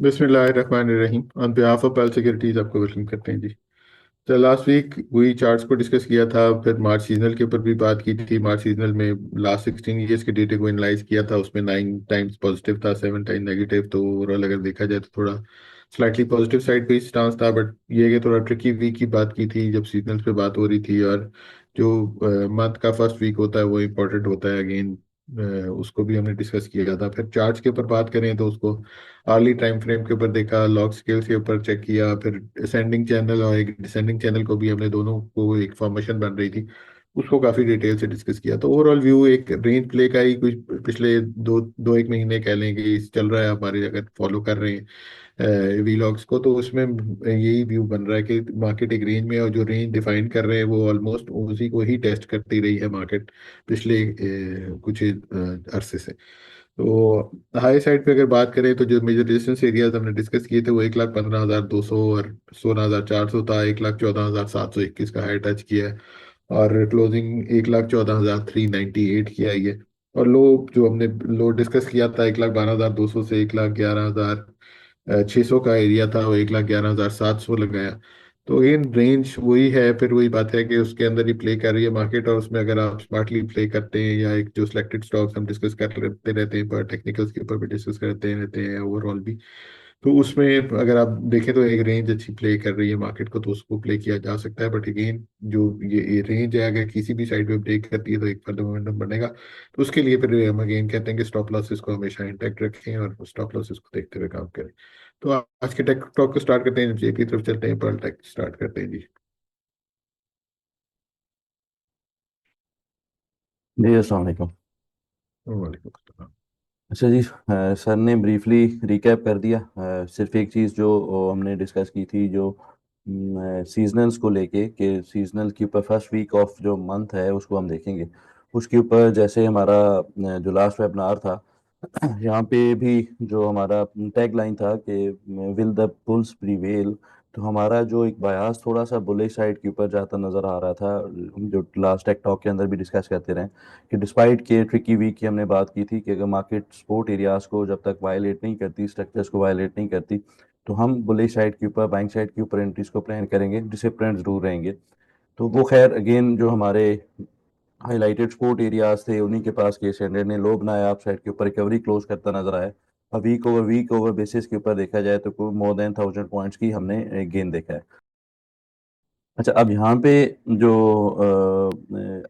बिस्मिल्लाहिर्रहमानिर्रहीम। On behalf of Pel securities आपको welcome करते हैं जी। तो लास्ट वीक वही चार्ट्स को डिस्कस किया था, फिर मार्च सीजनल के ऊपर भी बात की थी। मार्च सीजनल में लास्ट 16 ईयर्स के डेटे को एनालाइज किया था, उसमें 9 टाइम्स पॉजिटिव था, 7 टाइम नेगेटिव। तो ओवरऑल अगर देखा जाए तो थोड़ा स्लाइटली पॉजिटिव साइड पे स्टांस था। बट ये है कि थोड़ा ट्रिकी वीक की बात की थी जब सीजनल पे बात हो रही थी। और जो मंथ का फर्स्ट वीक होता है वो इम्पोर्टेंट होता है अगेन। उसको भी हमने डिस्कस किया था। फिर चार्ट्स के ऊपर बात करें तो उसको अर्ली टाइम फ्रेम के ऊपर देखा, लॉग स्केल्स के ऊपर चेक किया, फिर असेंडिंग चैनल और एक डिसेंडिंग चैनल को भी हमने दोनों को एक फॉर्मेशन बन रही थी उसको काफी डिटेल से डिस्कस किया। तो ओवरऑल व्यू एक रेंज प्ले का ही कुछ पिछले दो दो एक महीने कह लें कि चल रहा है हमारे, अगर फॉलो कर रहे हैं वीलॉग्स को तो उसमें यही व्यू बन रहा है कि मार्केट एक रेंज में है, और जो रेंज डिफाइन कर रहे हैं वो ऑलमोस्ट उसी को ही टेस्ट करती रही है मार्केट पिछले कुछ अरसे से। तो हाई साइड पे अगर बात करें तो जो मेजर रेजिस्टेंस एरियाज हमने डिस्कस किए थे वो 1,15,200 और 16,400 था। 1,14,721 का हाई टच किया है, और क्लोजिंग 1,14,398 की आई है। और लो जो हमने लो डिस्कस किया था 1,12,200 से 1,11,600 का एरिया था, वो 1,11,700 लगाया। तो इन रेंज वही है, फिर वही बात है कि उसके अंदर ही प्ले कर रही है मार्केट। और उसमें अगर आप स्मार्टली प्ले करते हैं, या एक जो सिलेक्टेड स्टॉक्स हम डिस्कस करते रहते हैं पर टेक्निकल्स के ऊपर भी डिस्कस करते रहते हैं ओवरऑल भी, तो उसमें अगर आप देखें तो एक रेंज अच्छी प्ले कर रही है मार्केट को, तो उसको प्ले किया जा सकता है। बट अगेन जो ये रेंज है अगर किसी भी साइड पे ब्रेक करती है तो एक फर्दर मोमेंटम बनेगा। तो उसके लिए फिर हम अगेन कहते हैं कि स्टॉप लॉसेस को हमेशा इंटैक्ट रखें और स्टॉप लॉसेस को देखते हुए काम करें। तो आज के टेक टॉक को स्टार्ट करते हैं, जेपी तरफ चलते हैं, पर टेक स्टार्ट करते हैं जी। जी अस्सलाम वालेकुम। वालेकुम अस्सलाम। अच्छा जी, सर ने ब्रीफली रिकैप कर दिया। सिर्फ एक चीज़ जो हमने डिस्कस की थी, जो सीजनल्स को लेके, कि सीजनल के ऊपर फर्स्ट वीक ऑफ जो मंथ है उसको हम देखेंगे। उसके ऊपर जैसे हमारा जो लास्ट वेबिनार था यहाँ पे भी जो हमारा टैग लाइन था कि विल द बुल्स प्रीवेल, तो हमारा जो एक बयास थोड़ा सा बुलिश साइड के ऊपर जाता नजर आ रहा था। हम जो लास्ट टेक टॉक के अंदर भी डिस्कस करते रहे कि डिस्पाइट के ट्रिकी वीक की हमने बात की थी कि अगर मार्केट सपोर्ट एरियाज को जब तक वायलेट नहीं करती, स्ट्रक्चर्स को वायलेट नहीं करती, तो हम बुलिश साइड के ऊपर, बाइंग साइड के ऊपर एंट्रीज को प्लान करेंगे, डिसिप्लिन जरूर रहेंगे। तो वो खैर अगेन जो हमारे हाईलाइटेड स्पोर्ट एरियाज थे उन्हीं के पास के स्टैंडर्ड ने लो बनाया, आप साइड के ऊपर रिकवरी क्लोज करता नजर आया। और वीक ओवर बेसिस के ऊपर देखा जाए तो कोई मोर देन 1,000 पॉइंट्स की हमने गेन देखा है। अच्छा, अब यहाँ पे जो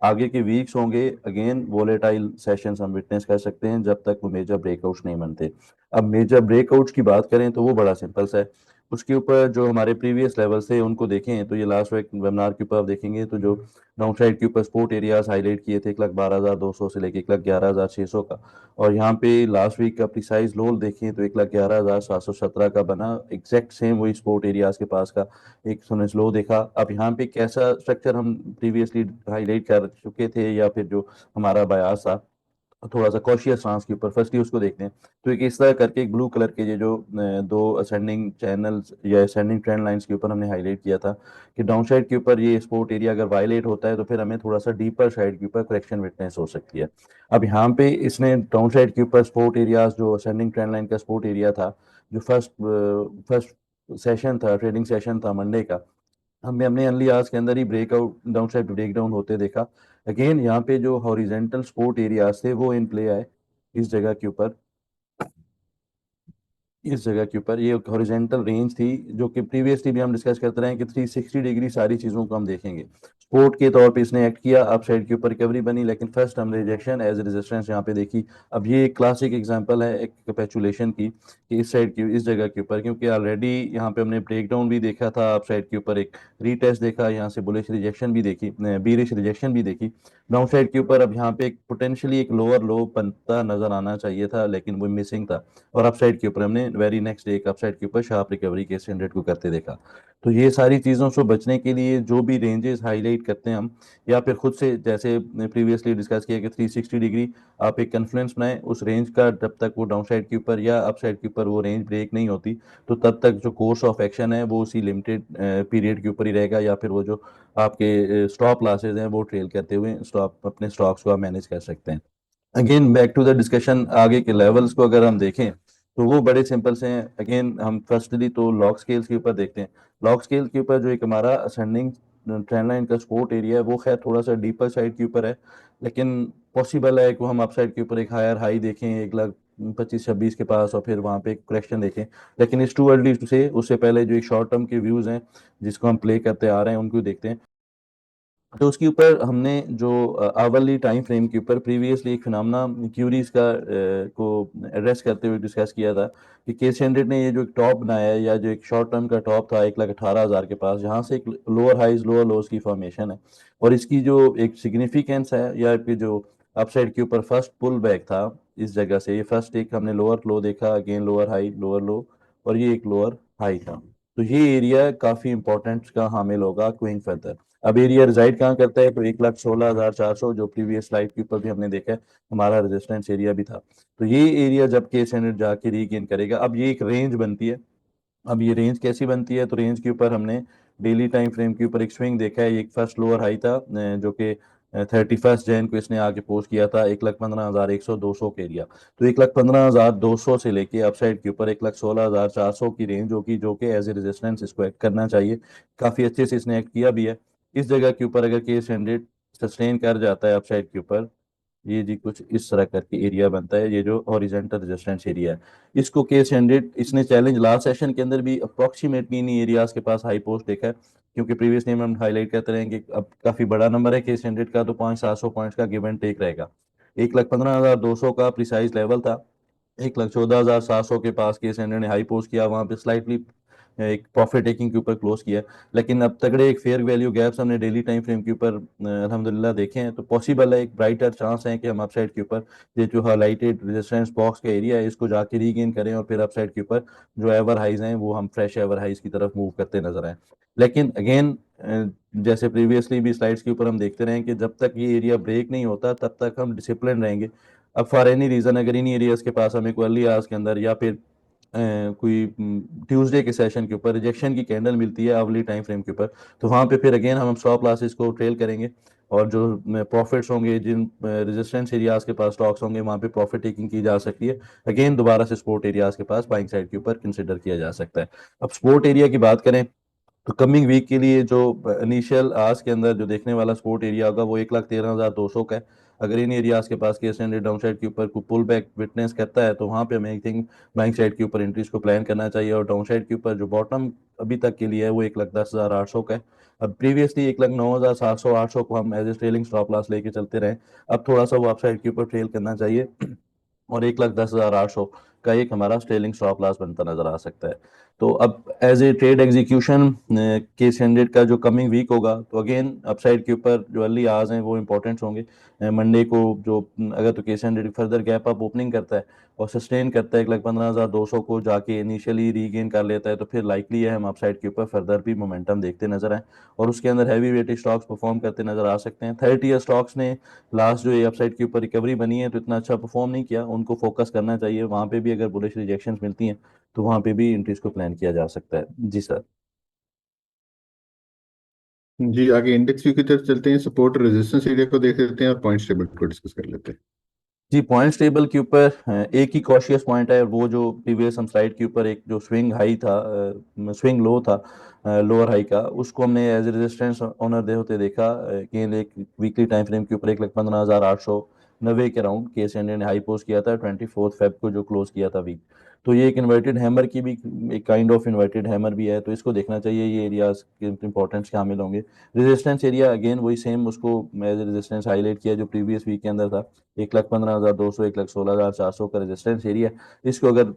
आगे के वीक्स होंगे, अगेन वोलेटाइल सेशंस हम विटनेस कर सकते हैं जब तक वो मेजर ब्रेकआउट्स नहीं बनते। अब मेजर ब्रेकआउट्स की बात करें तो वो बड़ा सिंपल सा है। उसके ऊपर जो हमारे प्रीवियस लेवल्स थे उनको देखें तो ये लास्ट वेबिनार के ऊपर आप देखेंगे तो जो डाउन साइड के ऊपर सपोर्ट एरियाज हाईलाइट किए थे 1,12,200 से लेके 1,11,600 का। और यहाँ पे लास्ट वीक का प्रिसाइज लो देखें तो 1,11,717 का बना, एग्जैक्ट सेम वही सपोर्ट एरियाज के पास का एक हमने स्लो देखा। अब यहाँ पे कैसा स्ट्रक्चर हम प्रीवियसली हाईलाइट कर चुके थे, या फिर जो हमारा बयास था थोड़ा सा कॉशियस स्टांस के ऊपर, फर्स्टली उसको देखते हैं। तो एक इस तरह करके एक ब्लू कलर के ये जो दो असेंडिंग चैनल्स या असेंडिंग ट्रेंड लाइंस के ऊपर हमने हाईलाइट किया था कि डाउन साइड के ऊपर ये सपोर्ट एरिया अगर वायलेट होता है तो फिर हमें थोड़ा सा डीपर साइड के ऊपर करेक्शन विटनेस हो सकती है। अब यहाँ पे इसने डाउन साइड के ऊपर सपोर्ट एरियाज, जो असेंडिंग ट्रेंड लाइन का सपोर्ट एरिया था, जो फर्स्ट सेशन था, ट्रेडिंग सेशन था मंडे का, हमने अर्ली आवर्स के अंदर ही breakout down side break down होते देखा। अगेन यहाँ पे जो हॉरिजेंटल सपोर्ट एरियाज थे वो इन प्ले आए इस जगह के ऊपर। इस जगह के ऊपर ये हॉरिजेंटल रेंज थी जो कि प्रीवियसली भी हम डिस्कस करते रहे हैं कि 360 डिग्री सारी चीज़ों को हम देखेंगे। सपोर्ट के तौर पे इसने एक्ट किया, अप साइड के ऊपर रिकवरी बनी, लेकिन फर्स्ट हमने रिजेक्शन एज रेजिस्टेंस यहाँ पे देखी। अब ये एक क्लासिक एग्जांपल है एक कैपेचुलेशन की, कि इस साइड की इस जगह के ऊपर, क्योंकि ऑलरेडी यहाँ पे हमने ब्रेक डाउन भी देखा था, अप साइड के ऊपर एक रीटेस्ट देखा, यहाँ से बुलिश रिजेक्शन भी देखी, बीरिश रिजेक्शन भी देखी डाउन साइड के ऊपर। अब यहाँ पे एक पोटेंशियली एक लोअर लो बनता नजर आना चाहिए था, लेकिन वो मिसिंग था। और अपसाइड के ऊपर हमने वेरी नेक्स्ट डे एक अपसाइड के ऊपर शार्प रिकवरी के 100 को करते देखा। तो ये सारी चीज़ों से बचने के लिए जो भी रेंजेस हाईलाइट करते हैं हम, या फिर खुद से जैसे प्रीवियसली डिस्कस किया कि 360 डिग्री आप एक कन्फ्लुएंस बनाए उस रेंज का, जब तक वो डाउन साइड के ऊपर या अप साइड के ऊपर वो रेंज ब्रेक नहीं होती, तो तब तक जो कोर्स ऑफ एक्शन है वो उसी लिमिटेड पीरियड के ऊपर ही रहेगा, या फिर वो जो आपके स्टॉप लॉसेज हैं वो ट्रेल करते हुए स्टॉप अपने स्टॉक्स को आप मैनेज कर सकते हैं। Again back to the discussion, आगे के लेवल्स को अगर हम देखें तो वो बड़े सिंपल से हैं। अगेन हम फर्स्टली तो लॉग स्केल्स के ऊपर देखते हैं। लॉग स्केल के ऊपर जो एक हमारा असेंडिंग ट्रेंड लाइन का सपोर्ट एरिया है वो खैर थोड़ा सा डीपर साइड के ऊपर है, लेकिन पॉसिबल है कि हम अप साइड के ऊपर एक हायर हाई देखें 1,25,26 के पास, और फिर वहां पे एक करेक्शन देखें। लेकिन इट्स टू अर्ली टू से, उससे पहले जो एक शॉर्ट टर्म के व्यूज हैं जिसको हम प्ले करते आ रहे हैं उनको देखते हैं। तो उसके ऊपर हमने जो आवरली टाइम फ्रेम के ऊपर प्रीवियसली एक फिनोमेना क्यूरीज का को एड्रेस करते हुए डिस्कस किया था कि केस हंड्रेड ने ये जो एक टॉप बनाया है, या जो एक शॉर्ट टर्म का टॉप था 1,18,000 के पास, जहाँ से एक लोअर हाइज लोअर लोज की फॉर्मेशन है, और इसकी जो एक सिग्निफिकेंस है, या कि जो अपसाइड के ऊपर फर्स्ट पुल बैक था इस जगह से, ये फर्स्ट एक हमने लोअर लो देखा, अगेन लोअर हाई लोअर लो, और ये एक लोअर हाई था। तो ये एरिया काफी इंपॉर्टेंट का हामिल होगा गोइंग फर्दर। अब एरिया रिजाइड कहाँ करता है, तो 1,16,400 जो प्रीवियस स्लाइड के ऊपर भी हमने देखा है हमारा रेजिस्टेंस एरिया भी था। तो ये एरिया जब के स्टैंडर्ड जाके रीगेन करेगा, अब ये एक रेंज बनती है। अब ये रेंज कैसी बनती है, तो रेंज के ऊपर हमने डेली टाइम फ्रेम के ऊपर एक स्विंग देखा है। एक फर्स्ट लोअर हाई था जो कि 31 जैन को इसने आके पोस्ट किया था 1,15,100 के एरिया। तो 1,15,200 से लेके अपसाइड के ऊपर 1,16,400 की रेंज होगी, जो कि एज ए रेजिस्टेंस इसको एक्ट करना चाहिए। काफी अच्छे से इसने एक्ट किया भी है। इस जगह के ऊपर अगर केस हंड्रेड सस्टेन कर जाता है अपसाइड के ऊपर, ये जी कुछ इस तरह करके एरिया बनता है, ये जो हॉरिजॉन्टल रेजिस्टेंस एरिया है। इसको केस हंड्रेड इसने चैलेंज लास्ट सेशन के अंदर भी अप्रोक्सीमेटली इन एरियाज के पास हाई पोस्ट देखा है, क्योंकि प्रीवियस नेम हम हाईलाइट करते रहे कि अब काफी बड़ा नंबर है केस हंड्रेड का, तो 5,700 पॉइंट्स का गिव एंड टेक रहेगा। 1,15,200 का प्रिसाइज लेवल था, 1,14,700 के पास केस हंड्रेड ने हाई पोस्ट किया, वहां पे स्लाइटली एक प्रॉफिट टेकिंग के ऊपर क्लोज किया। लेकिन अब तगड़े एक फेयर वैल्यू गैप्स हमने डेली टाइम फ्रेम के ऊपर अल्हम्दुलिल्लाह देखे हैं। तो पॉसिबल है, एक ब्राइटर चांस है कि हम अपसाइड के ऊपर ये जो हाईलाइटेड रेजिस्टेंस बॉक्स का एरिया है इसको जाके रीगेन करें, और फिर अपसाइड के ऊपर जो एवर हाइज हैं वो हम फ्रेश एवर हाइज की तरफ मूव करते नजर आए। लेकिन अगेन जैसे प्रीवियसली भी स्लाइड्स के ऊपर हम देखते रहे कि जब तक ये एरिया ब्रेक नहीं होता तब तक हम डिसिप्लिन रहेंगे। अब फॉर एनी रीजन अगर इन एरियाज के पास हमें कोई अर्ली आवर्स के अंदर, या फिर कोई ट्यूसडे के सेशन के ऊपर रिजेक्शन की कैंडल मिलती है आवली टाइम फ्रेम के ऊपर, तो वहां पे फिर अगेन हम स्टॉप लॉसेस को ट्रेल करेंगे, और जो प्रॉफिट्स होंगे जिन रेजिस्टेंस एरियाज के पास स्टॉक्स होंगे वहां पे प्रॉफिट टेकिंग की जा सकती है। अगेन दोबारा से सपोर्ट एरियाज के पास बाइंग साइड के ऊपर कंसिडर किया जा सकता है। अब सपोर्ट एरिया की बात करें, तो कमिंग वीक के लिए जो इनिशियल आज के अंदर जो देखने वाला सपोर्ट एरिया होगा वो 1,13,200 का है। अगर इन एरियाज के पास के स्टैंडर्ड डाउन साइड के ऊपर कोई पुल बैक विटनेस करता है, तो वहां पे हमें आई थिंक बाइंग साइड के ऊपर एंट्रीज को प्लान करना चाहिए। और डाउन साइड के ऊपर जो बॉटम अभी तक के लिए है वो 1,10,800 का है। अब प्रीवियसली 1,09,700 800 को हम as a trailing stop loss लेके चलते रहे, अब थोड़ा सा वो अप साइड के ऊपर ट्रेल करना चाहिए, और 1,10,800 का एक हमारा स्टेलिंग स्टॉप लॉस बनता नजर आ सकता है। तो अब as a trade execution case hundred का जो कमिंग वीक होगा, तो अगेन अपसाइड के ऊपर जो अर्ली आवर्स हैं वो इंपॉर्टेंट होंगे। मंडे को जो अगर तो case hundred further gap up opening करता है और सस्टेन करता है 1,15,200 को जाके इनिशियली रीगेन कर लेता है, तो फिर लाइकली है हम अपसाइड के ऊपर फर्दर भी मोमेंटम देखते नजर आए, और उसके अंदर हैवी वेटेड स्टॉक्स परफॉर्म करते नजर आ सकते हैं। 30 ईयर स्टॉक्स ने लास्ट जो ये अपसाइड के ऊपर रिकवरी बनी है तो इतना अच्छा परफॉर्म नहीं किया, उनको फोकस करना चाहिए। वहां पे भी अगर बुलिश रिजेक्शंस मिलती हैं तो वहां पे भी इंट्रीज को प्लान किया जा सकता है। जी सर। जी, आगे इंडेक्स व्यू की तरफ चलते हैं, सपोर्ट रेजिस्टेंस एरिया को देख लेते हैं और पॉइंट टेबल को डिस्कस कर लेते हैं। जी, पॉइंट्स टेबल के ऊपर एक ही कॉशियस पॉइंट है, वो जो प्रीवियस हम स्लाइड के ऊपर एक जो स्विंग हाई था, स्विंग लो था लोअर हाई का, उसको हमने एज रेजिस्टेंस ऑनर दे होते देखा। अगेन एक वीकली टाइम फ्रेम के ऊपर 1,15,890 के राउंड केस इंडिया ने हाई पोस्ट किया था 24 फेब को जो क्लोज किया था वीक। तो ये एक इन्वर्टेड हैमर की भी एक काइंड ऑफ इन्वर्टेड हैमर भी है, तो इसको देखना चाहिए, ये एरियाज के इंपॉर्टेंस शामिल होंगे। रेजिस्टेंस एरिया अगेन वही सेम, उसको एज रेजिस्टेंस हाईलाइट किया जो प्रीवियस वीक के अंदर था, 1,15,200 1,16,400 का रेजिस्टेंस एरिया। इसको अगर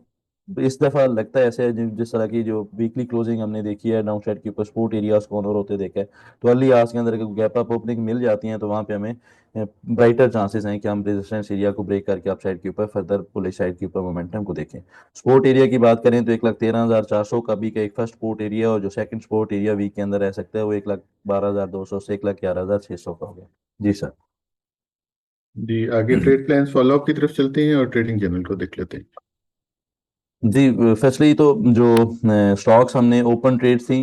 इस दफा लगता है ऐसे जिस तरह की जो वीकली क्लोजिंग हमने देखी है डाउन साइड के ऊपर सपोर्ट एरियाज कॉर्नर होते देखे हैं, तो अर्ली आवर्स के अंदर अगर गैप अप ओपनिंग मिल जाती है तो वहां पे हमें ब्राइटर चांसेस हैं कि हम रेजिस्टेंस एरिया को ब्रेक करके अप साइड के ऊपर फर्दर बुलिश साइड के ऊपर मोमेंटम को देखें। सपोर्ट एरिया की बात करें तो 1,13,400 का भी का एक फर्स्ट सपोर्ट एरिया, और जो सेकंड सपोर्ट एरिया वीक के अंदर रह सकता है वो 1,12,200 से 1,11,600 का हो गया। जी सर। जी, आगे ट्रेड प्लान्स फॉलोअप की तरफ चलते हैं और ट्रेडिंग जर्नल को देख लेते हैं। जी, फर्स्टली तो जो स्टॉक्स हमने ओपन ट्रेड थी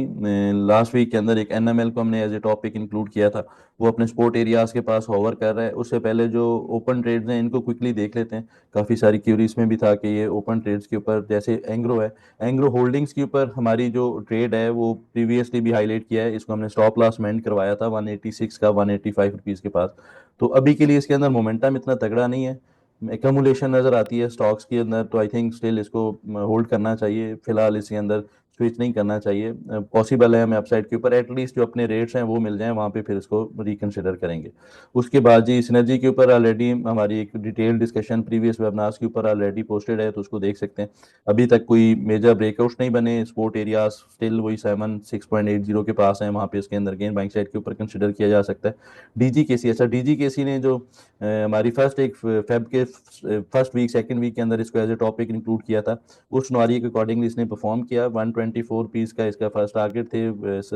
लास्ट वीक के अंदर, एक एनएमएल को हमने एज ए टॉपिक इंक्लूड किया था, वो अपने स्पोर्ट एरियाज के पास होवर कर रहा है। उससे पहले जो ओपन ट्रेड्स हैं इनको क्विकली देख लेते हैं। काफ़ी सारी क्यूरीज में भी था कि ये ओपन ट्रेड्स के ऊपर, जैसे एंग्रो है, एंग्रो होल्डिंग्स के ऊपर हमारी जो ट्रेड है वो प्रीवियसली भी हाईलाइट किया है। इसको हमने स्टॉप लॉस मेंट करवाया था 186 का 185 रुपीज़ के पास। तो अभी के लिए इसके अंदर मोमेंटम इतना तगड़ा नहीं है, एकमुलेशन नजर आती है स्टॉक्स के अंदर, तो आई थिंक स्टिल इसको होल्ड करना चाहिए। फिलहाल इसके अंदर स्विच नहीं करना चाहिए। पॉसिबल है हमें अपसाइड के ऊपर एटलीस्ट जो अपने रेट्स हैं वो मिल जाएं, वहाँ पे फिर इसको रिकंसिडर करेंगे। उसके बाद जी सिनर्जी के ऊपर ऑलरेडी हमारी एक डिटेल डिस्कशन प्रीवियस वेबनार्स के ऊपर ऑलरेडी पोस्टेड है, तो उसको देख सकते हैं। अभी तक कोई मेजर ब्रेकआउट्स नहीं बने, स्पोर्ट एरियाज स्टिल वही 76.80 के पास है, वहाँ पे इसके अंदर गेन बाइंग साइड के ऊपर कंसिडर किया जा सकता है। डीजीकेसी, अच्छा डीजीकेसी ने जो हमारी फर्स्ट एक फेब के फर्स्ट वीक सेकंड वीक के अंदर इसको एज ए टॉपिक इंक्लूड किया था, उस नॉरी के अकॉर्डिंगली इसने परफॉर्म किया। 124 पीस का इसका फर्स्ट टारगेट थे,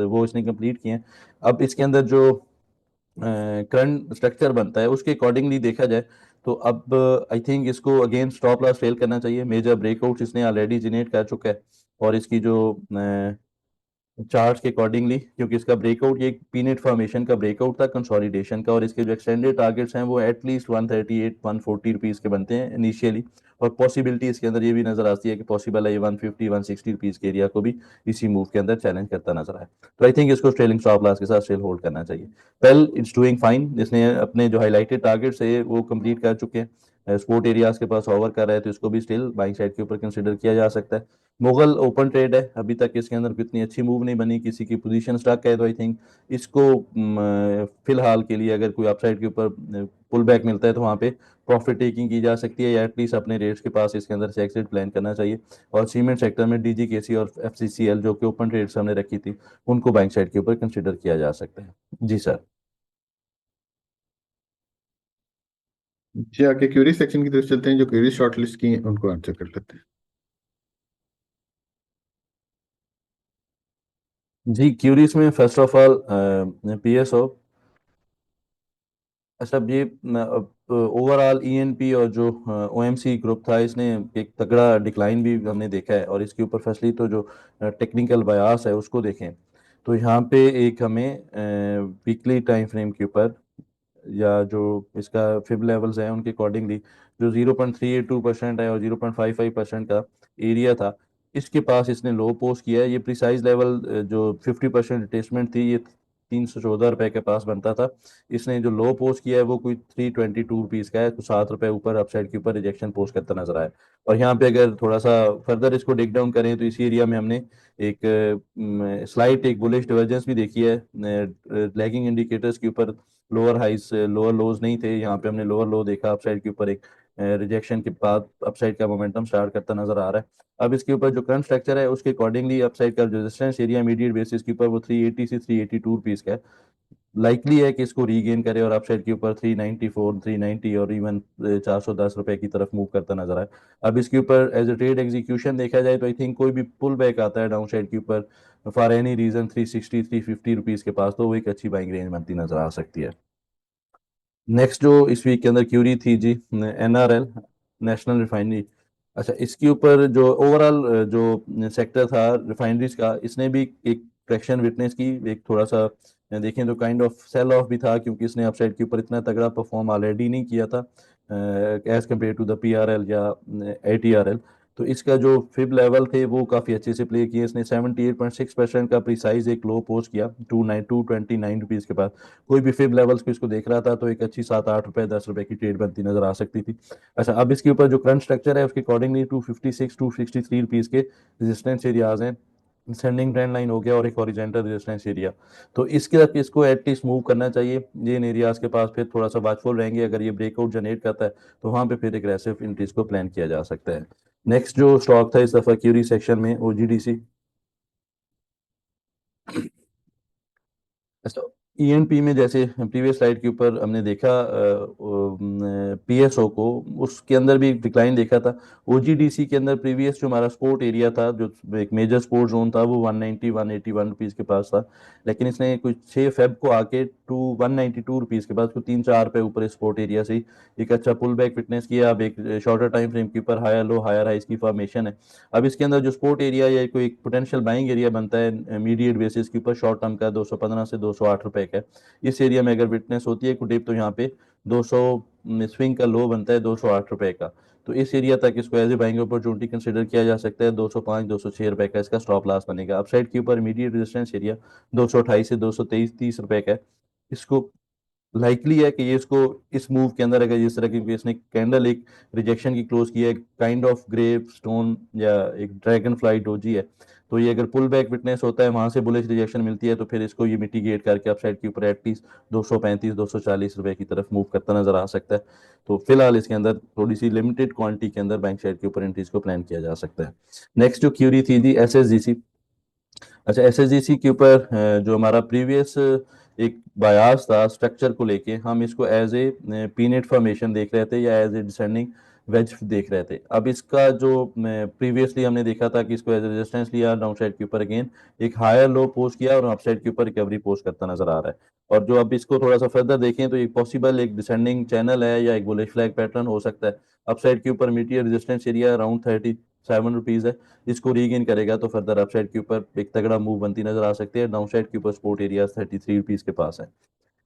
वो इसने कंप्लीट किए हैं। अब इसके अंदर जो करंट स्ट्रक्चर बनता है उसके अकॉर्डिंगली देखा जाए तो अब आई थिंक इसको अगेन स्टॉप लॉस फेल करना चाहिए। मेजर ब्रेकआउट इसने ऑलरेडी जनरेट कर चुका है, और इसकी जो चार्ट के अकॉर्डिंगली, क्योंकि इसका ब्रेकआउट, ये पीनेट फॉर्मेशन का ब्रेकआउट था कंसोलिडेशन का, और इसके जो एक्सटेंडेड टारगेट्स हैं वो एटलीस्ट 138 140 रुपीज़ के बनते हैं इनिशियली। और पॉसिबिलिटी इसके अंदर ये भी नजर आती है कि पॉसिबल है ये 150 160 रुपीज़ के एरिया को भी इसी मूव के अंदर चैलेंज करता नजर आए। तो आई थिंक इसको ट्रेलिंग स्टॉप लॉस के साथ स्टिल होल्ड करना चाहिए। वेल, इट्स डूइंग फाइन, इसने अपने जो हाईलाइटेड टारगेट्स है वो कंप्लीट कर चुके हैं, स्पोर्ट एरियाज के पास ओवर कर रहा है, तो इसको भी स्टिल बाइंग साइड के ऊपर कंसिडर किया जा सकता है। मुगल ओपन ट्रेड है, अभी तक इसके अंदर कितनी अच्छी मूव नहीं बनी, किसी की पोजीशन स्टक है, तो आई थिंक इसको फिलहाल के लिए अगर कोई अपसाइड के ऊपर पुल बैक मिलता है तो वहाँ पे प्रॉफिट टेकिंग की जा सकती है, या एटलीस्ट अपने रेट्स के पास इसके अंदर से एग्जिट प्लान करना चाहिए। और सीमेंट सेक्टर में डीजीकेसी और एफसीसीएल जो कि ओपन ट्रेड्स हमने रखी थी, उनको बैंक साइड के ऊपर कंसिडर किया जा सकता है। जी सर। जी, आगे क्यूरी सेक्शन की तरफ चलते हैं। जो क्यूरी शॉर्टलिस्ट की हैं, उनको आंसर कर लेते हैं। जी, क्यूरीज में फर्स्ट ऑफ ऑल पीएसओ, अच्छा ये ओवरऑल ईएनपी और जो ओएमसी ग्रुप था, इसने एक तगड़ा डिक्लाइन भी हमने देखा है। और इसके ऊपर फर्स्टली तो जो टेक्निकल बयास है उसको देखें, तो यहाँ पे एक हमें वीकली टाइम फ्रेम के ऊपर, या जो इसका फिब लेवल्स हैं उनके अकॉर्डिंगली, जो 0.382% है और 0.55% का एरिया था, इसके पास इसने लो पोस्ट किया है। ये प्रिसाइज लेवल जो 50% रिटेसमेंट थी, ये 314 रुपए के पास बनता था। इसने जो लो पोस्ट किया है वो कोई 322 रुपीज़ का है, तो 7 रुपए ऊपर अपसाइड के ऊपर रिजेक्शन पोस्ट करता नजर आया। और यहाँ पे अगर थोड़ा सा फर्दर इसको डिग डाउन करें तो इसी एरिया में हमने एक स्लाइट एक बुलिश डिवर्जेंस भी देखी है लैगिंग इंडिकेटर्स के ऊपर। लोअर हाइस लोअर लोज नहीं थे, यहाँ पे हमने लोअर लो देखा अपसाइड के ऊपर, एक रिजेक्शन के बाद अपसाइड का मोमेंटम स्टार्ट करता नजर आ रहा है। अब इसके ऊपर जो करंट स्ट्रक्चर है उसके अकॉर्डिंगली अपसाइड का जो रेजिस्टेंस एरिया इमीडिएट बेसिस के ऊपर वो 380 से 382 रुपीज़ का है। लाइकली है कि इसको रीगेन करे और अपसाइड के ऊपर 394 390 और इवन 410 रुपए की तरफ मूव करता नजर आए। अब इसके ऊपर एज ए ट्रेड एग्जीक्यूशन देखा जाए तो आई थिंक कोई भी पुल बैक आता है डाउन साइड के ऊपर फॉर एनी रीजन 360 350 रुपीज़ के पास, तो वो एक अच्छी बाइंग रेंज बनती नजर आ सकती है। नेक्स्ट जो इस वीक के अंदर क्यूरी थी जी, एनआरएल, नेशनल रिफाइनरी। अच्छा, इसके ऊपर जो ओवरऑल जो सेक्टर था रिफाइनरीज का, इसने भी एक ट्रैक्शन विटनेस की, एक थोड़ा सा देखें तो काइंड ऑफ सेल ऑफ भी था, क्योंकि इसने अपसाइड के ऊपर इतना तगड़ा परफॉर्म ऑलरेडी नहीं किया था as compare to the PRL or ATRL. तो इसका जो फिब लेवल थे वो काफ़ी अच्छे से प्ले किए इसने। 78.6% का प्रिसाइज एक लो पोस्ट किया 229 के पास। कोई भी फिब लेवल्स को इसको देख रहा था तो एक अच्छी 7 8 रुपए 10 रुपए की ट्रेड बनती नजर आ सकती थी। अच्छा, अब इसके ऊपर जो करंट स्ट्रक्चर है उसके अकॉर्डिंगली 256 263 रुपीज़ के रेजिस्टेंस एरियाज हैं, सेंडिंग ट्रेंड लाइन हो गया और एक हॉरिजॉन्टल रेजिस्टेंस एरिया। तो इसके तक इसको एटलीस्ट मूव करना चाहिए। ये इन एरियाज के पास फिर थोड़ा सा वाचफुल रहेंगे, अगर ये ब्रेकआउट जनरेट करता है तो वहां पे फिर एग्रेसिव इंट्रीज को प्लान किया जा सकता है। नेक्स्ट जो स्टॉक था इस दफा क्यूरी सेक्शन में, ओजीडीसी। अच्छा, ईएनपी में जैसे प्रीवियस स्लाइड के ऊपर हमने देखा पीएसओ को, उसके अंदर भी एक डिक्लाइन देखा था। ओजीडीसी के अंदर प्रीवियस जो हमारा स्पोर्ट एरिया था, जो एक मेजर स्पोर्ट जोन था, वो 190 181 रुपीज़ के पास था। लेकिन इसने कुछ 6 फेब को आके 192 रुपीज़ के पास, कुछ 3-4 पे ऊपर स्पोर्ट एरिया से ही एक अच्छा पुल बैक फिटनेस किया। अब एक शॉर्टर टाइम फ्रेम के ऊपर हायर लो हायर हाइस की फॉर्मेशन है। अब इसके अंदर जो स्पोर्ट एरिया या कोई एक पोटेंशियल बाइंग एरिया बनता है इमीडिएट बेसिस के ऊपर, शॉर्ट टर्म का 215 से 208 रुपए का, इस एरिया में अगर विटनेस होती है कुटिप, तो यहाँ पे 200 स्विंग का लो बनता है 208 रुपए का। तो इस एरिया तक इसको as a buying opportunity consider किया जा सकता है। 205 206 रुपए का इसका स्टॉप लॉस बनेगा। अपसाइड के ऊपर इमीडिएट रेजिस्टेंस एरिया 228 से 223 30 रुपए का है। इसको लाइकली है कि ये इसको इस मूव के अंदर, अगर जिस तरह की इसने कैंडल एक रिजेक्शन की क्लोज की है, काइंड ऑफ ग्रेव स्टोन या एक ड्रैगन फ्लाई डोजी है, तो ये अगर पुल बैक विटनेस होता है, वहां से बुलिश रिजेक्शन मिलती है, तो फिर इसको ये मिटिगेट करके अपसाइड के ऊपर एटलीस्ट 235 240 रुपए की तरफ मूव करता नजर आ सकता है। तो फिलहाल इसके अंदर थोड़ी सी लिमिटेड क्वांटिटी के अंदर बैंक साइड के ऊपर एंट्रीज को प्लान किया जा सकता है। नेक्स्ट जो क्यूरी थी जी एसएसजीसी। अच्छा, एसएसजीसी के ऊपर जो हमारा प्रीवियस एक बायास था स्ट्रक्चर को लेके, हम इसको एज ए पीनेट फॉर्मेशन देख रहे थे या एज ए डिसेंडिंग वेज देख रहे थे। अब इसका जो प्रीवियसली हमने देखा था कि इसको एज ए रेजिस्टेंस लिया, डाउन साइड के ऊपर अगेन एक हायर लो पोस्ट किया और अप साइड के ऊपर रिकवरी पोस्ट करता नजर आ रहा है। और जो अब इसको थोड़ा सा फर्दर देखें तो एक पॉसिबल एक डिसेंडिंग चैनल है या एक बुलिश फ्लैग पैटर्न हो सकता है। अप साइड के ऊपर meteor resistance area around 37 rupees है। इसको रीगेन करेगा तो फर्दर अपसाइड के ऊपर एक तगड़ा मूव बनती नजर आ सकती है। डाउन साइड के ऊपर सपोर्ट एरिया 33 रुपीज के पास है।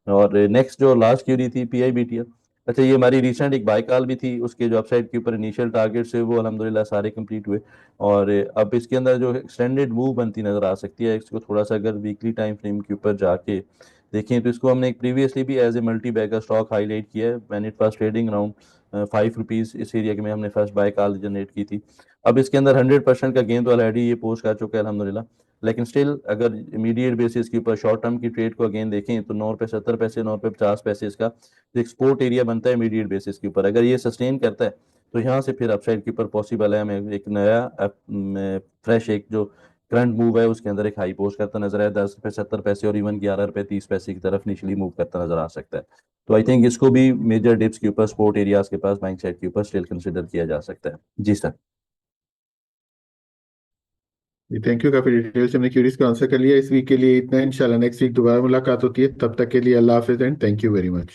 और नेक्स्ट जो लास्ट क्यूरी थी पीआईबीटीएल। अच्छा, ये हमारी रिसेंट एक बाय कॉल भी थी, उसके जो अपसाइड के ऊपर इनिशियल टारगेट्स है वो अल्हम्दुलिल्लाह सारे कंप्लीट हुए। और अब इसके अंदर जो एक्सटेंडेड मूव बनती नजर आ सकती है, इसको थोड़ा सा अगर वीकली टाइम फ्रेम के ऊपर जाके देखें तो इसको हमने एक प्रीवियसली भी as a multi bagger stock highlight किया है when it was trading around 5 rupees. इस एरिया के में हमने फर्स्ट बाय कॉल जनरेट की थी। अब इसके अंदर 100% का गेन तो ऑलरेडी ये पोस्ट कर चुका है अल्हम्दुलिल्लाह। लेकिन स्टिल अगर इमीडिएट बेसिस के ऊपर शॉर्ट टर्म की ट्रेड को अगेन देखें तो 9 रुपये 70 पैसे 9 रुपये 50 पैसे इसका एक सपोर्ट एरिया बनता है इमीडिएट बेसिस के ऊपर। अगर ये सस्टेन करता है तो यहाँ से फिर अपसाइड के ऊपर पॉसिबल है हमें एक नया फ्रेश एक जो करंट मूव है उसके अंदर एक हाई पोस्ट करता नजर आया 10 रुपये 70 पैसे और इवन 11 रुपये 30 पैसे की तरफ निचली मूव करता नजर आ सकता है। तो आई थिंक इसको भी मेजर डिप्स के ऊपर सपोर्ट एरियाज के पास बैंक साइड के ऊपर स्टिल कंसिडर किया जा सकता है। जी सर। जी थैंक यू, काफी डिटेल से हमने क्यूरीज का आंसर कर लिया। इस वीक के लिए इतना, इंशाल्लाह नेक्स्ट वीक दोबारा मुलाकात होती है। तब तक के लिए अल्लाह हाफिज and thank you very much.